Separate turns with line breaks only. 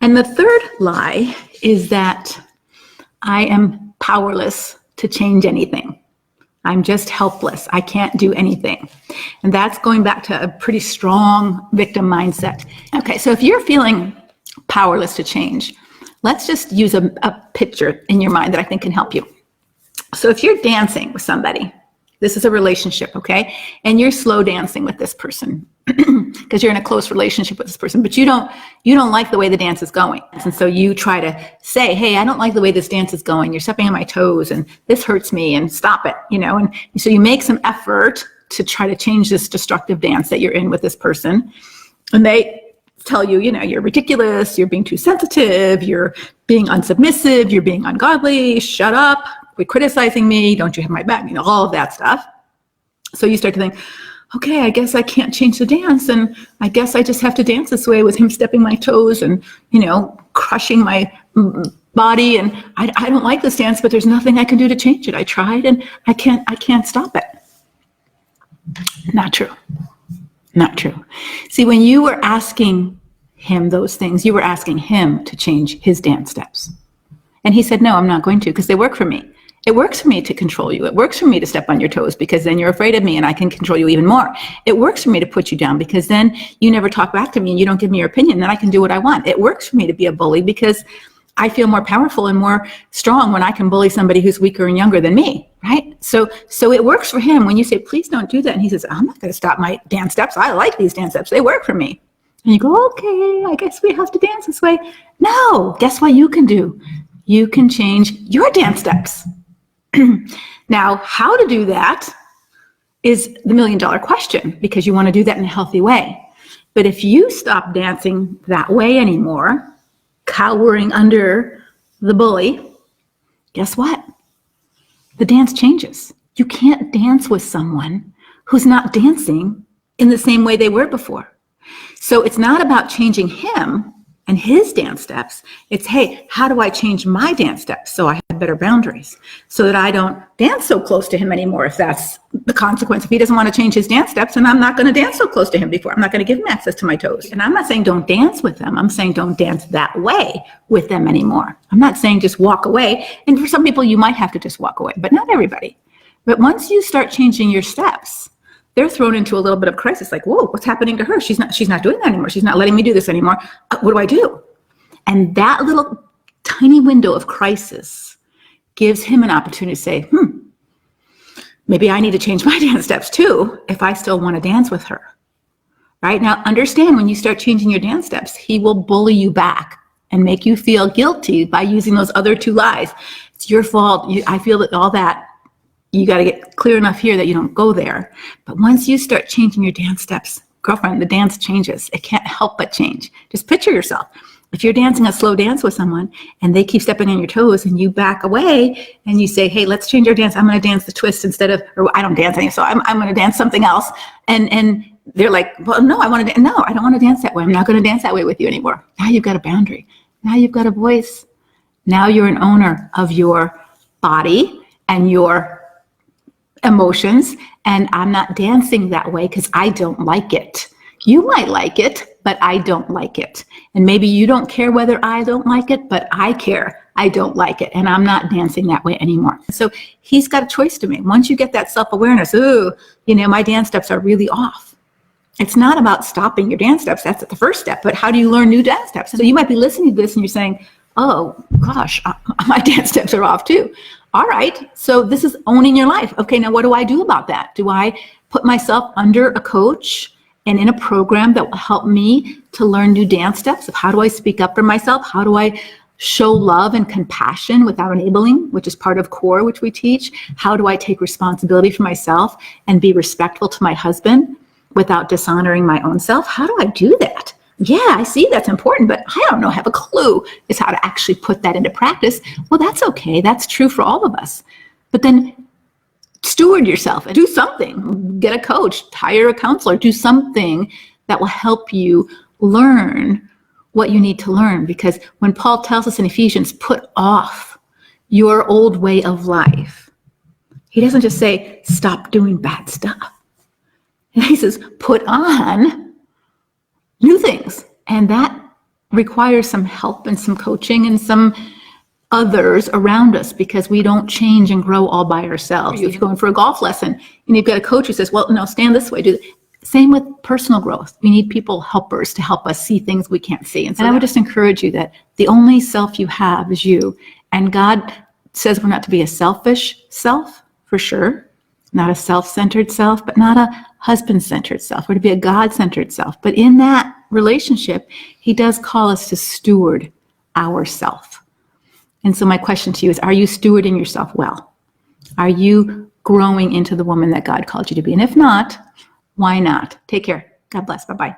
And the third lie is that I am powerless to change anything. I'm just helpless. I can't do anything. And that's going back to a pretty strong victim mindset. Okay, so if you're feeling powerless to change, let's just use a picture in your mind that I think can help you. So if you're dancing with somebody, this is a relationship, okay? And you're slow dancing with this person because you're in a close relationship with this person, but you don't like the way the dance is going. And so you try to say, hey, I don't like the way this dance is going. You're stepping on my toes and this hurts me and stop it, And so you make some effort to try to change this destructive dance that you're in with this person. And they tell you, you're ridiculous, you're being too sensitive, you're being unsubmissive, you're being ungodly, shut up, quit criticizing me, don't you have my back, all of that stuff. So you start to think, okay, I guess I can't change the dance, and I guess I just have to dance this way with him stepping my toes and, crushing my body, and I don't like this dance, but there's nothing I can do to change it. I tried and I can't stop it. Not true. Not true. See, when you were asking him those things, you were asking him to change his dance steps. And he said, no, I'm not going to, because they work for me. It works for me to control you. It works for me to step on your toes because then you're afraid of me and I can control you even more. It works for me to put you down because then you never talk back to me and you don't give me your opinion. Then I can do what I want. It works for me to be a bully because I feel more powerful and more strong when I can bully somebody who's weaker and younger than me, right? So it works for him when you say, please don't do that. And he says, I'm not going to stop my dance steps. I like these dance steps. They work for me. And you go, okay, I guess we have to dance this way. No, guess what you can do? You can change your dance steps. Now, how to do that is the million-dollar question because you want to do that in a healthy way. But if you stop dancing that way anymore, cowering under the bully, guess what? The dance changes. You can't dance with someone who's not dancing in the same way they were before. So it's not about changing him and his dance steps. It's, hey, how do I change my dance steps so I have better boundaries so that I don't dance so close to him anymore if that's the consequence. If he doesn't want to change his dance steps, then I'm not going to dance so close to him before. I'm not going to give him access to my toes. And I'm not saying don't dance with them. I'm saying don't dance that way with them anymore. I'm not saying just walk away. And for some people, you might have to just walk away, but not everybody. But once you start changing your steps, they're thrown into a little bit of crisis, like, whoa, what's happening to her? She's not doing that anymore. She's not letting me do this anymore. What do I do? And that little tiny window of crisis gives him an opportunity to say, maybe I need to change my dance steps too if I still want to dance with her. Right? Now, understand when you start changing your dance steps, he will bully you back and make you feel guilty by using those other two lies. It's your fault. I feel that all that. You got to get clear enough here that you don't go there. But once you start changing your dance steps, girlfriend, the dance changes. It can't help but change. Just picture yourself. If you're dancing a slow dance with someone and they keep stepping on your toes and you back away and you say, hey, let's change our dance. I'm going to dance the twist instead of, or I don't dance any, so I'm going to dance something else. And they're like, well, no, I don't want to dance that way. I'm not going to dance that way with you anymore. Now you've got a boundary. Now you've got a voice. Now you're an owner of your body and your emotions, and I'm not dancing that way because I don't like it. You might like it, but I don't like it. And maybe you don't care whether I don't like it, but I care. I don't like it, and I'm not dancing that way anymore. So he's got a choice to make. Once you get that self-awareness, my dance steps are really off. It's not about stopping your dance steps. That's the first step. But how do you learn new dance steps? So you might be listening to this and you're saying, oh gosh, my dance steps are off too. All right, so this is owning your life. Okay, now what do I do about that? Do I put myself under a coach and in a program that will help me to learn new dance steps of how do I speak up for myself? How do I show love and compassion without enabling, which is part of CORE, which we teach? How do I take responsibility for myself and be respectful to my husband without dishonoring my own self? How do I do that? Yeah, I see that's important, but I don't have a clue is how to actually put that into practice. Well, that's okay. That's true for all of us. But then steward yourself and do something. Get a coach, hire a counselor, do something that will help you learn what you need to learn. Because when Paul tells us in Ephesians, put off your old way of life, he doesn't just say, stop doing bad stuff. And he says, put on new things. And that requires some help and some coaching and some others around us, because we don't change and grow all by ourselves. If you're going for a golf lesson and you've got a coach who says, well, no, stand this way, do this. Same with personal growth. We need people, helpers, to help us see things we can't see. And so I would just encourage you that the only self you have is you. And God says we're not to be a selfish self, for sure, not a self-centered self, but not a husband-centered self. We're to be a God-centered self. But in that relationship, he does call us to steward ourself. And so my question to you is, are you stewarding yourself well? Are you growing into the woman that God called you to be? And if not, why not? Take care. God bless. Bye-bye.